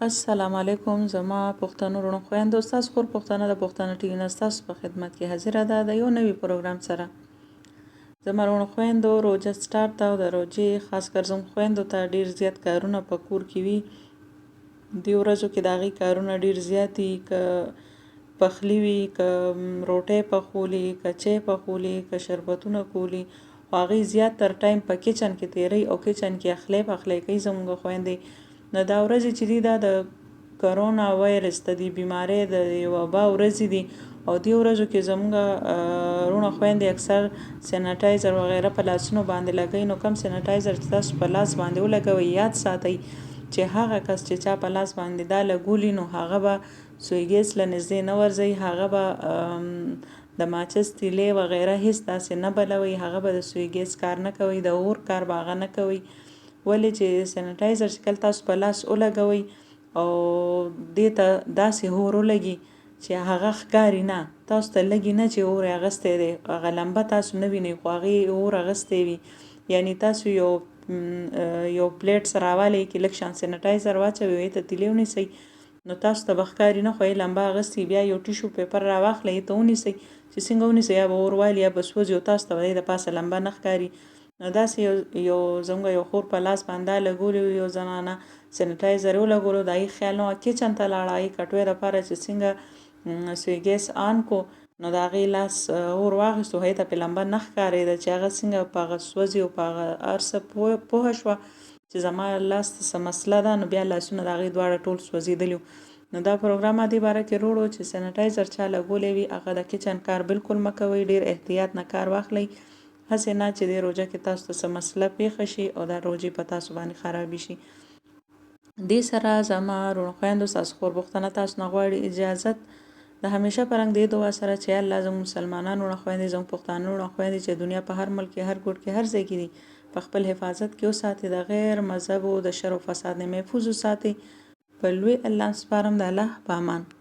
السلام علیکم زما پښتنو وروڼو خویندو ستاسو خور پښتنه د پښتنه ټي وي نه ستاسو په خدمت کې حاضره ده د یو نوي پروګرام سره. زما وروڼو خویندو روژه سټارټ ده او د روژې خاص کر زموږ خویندو ته ډېر زیات کارونه په کور کې وي. دې ورځو کې د هغې کارونه ډېر زیات دي، که پخلي وي، که روټۍ پخولي، که چای پخولي، که شربتونه کولي، خو هغې زیاتر ټایم په کچن کې تیروي او کچن کې اخلی پخلی کوي زموږ خویندې. نو دا ورځې چې دي دا د کرونا وایرس د دې بیمارۍ د وبا ورځې دي او دې ورځو کې زموږ وروڼه خویندې اکثر سینیټایزر وغیره په لاسونو باندې لګوي. نو کم سینیټایزر چې تاسو په لاس باندې ولګوئ یاد ساتئ چې هغه کس چې چا په لاس باندې دا لګولي نو هغه به سوی ګیس له نږدې نه ورځئ، هغه به د ماچس تیلې وغیره هیڅ داسې نه بلوي، هغه به د سوی ګیس کار نه کوي، د اور کار به هغه نه کوي. ولې چې سینیټایزر چې کله تاسو په لاس ولګوئ او دې ته داسې اور ولګي چې هغه ښکاري نه، تاسو ته لګي نه چې اور یې اغستی دی، هغه لمبه تاسو نه وینئ خو هغې اور اغستی وي. یعنې تاسو یو پلیټ سره راوالی کې لږ شان سینیټایزر واچوئ، هغې ته تیلې ونیسئ نو تاسو ته به ښکاري نه، خو یې لمبه اغستې. بیا یو ټیشو پیپر راواخلئ، هغې ته ونیسئ چې څنګه ونیسئ یا به اور والي یا به سوځي او تاسو ته به د پاسه لمبه نه ښکاري. نو داسې یو زموږ یو خور په لاس باندې لګولي وو، یو زنانه سینیټایزر ولګولو، د هغې خیال نه وه کچن ته لاړه، هغې کټوۍ دپاره چې څنګه سوی ګیس آن کو نو د هغې لاس اور واخیستو، هغې ته پې لمبه نه ښکارېده چې هغه څنګه په هغه سوځي او په هغه هر څه پوهه شوه چې زما لاس ته څه مسله ده. نو بیا لاسونه د هغې دواړه ټول سوځېدلي وو. نو دا پروګرام دې باره کې وروړو چې سینیټایزر چا لګولی وي هغه د کچن کار بالکل مه کوئ، ډېر احتیاط نه کار واخلئ، هسې نه چې دې روژه کې تاسو ته څه مسله پیښه شي او دا روژې په تاسو باندې خرابې شي. دې سره زما وروڼو خویندو ستاسو خور پښتنه تاسو نه غواړي اجازت د همیشه په رنګ دې دعا سره چې الله زموږ مسلمانان وروڼه خویندې، زموږ پښتانه وروڼه خویندې چې دنیا په هر ملک کې، هر ګوټ کې، هر ځای کې دي په خپل حفاظت کې وساتي، د غیر مذهب او د شر او فساد نه محفوظ وساتي. په لوی الله سپارم، د الله په امان.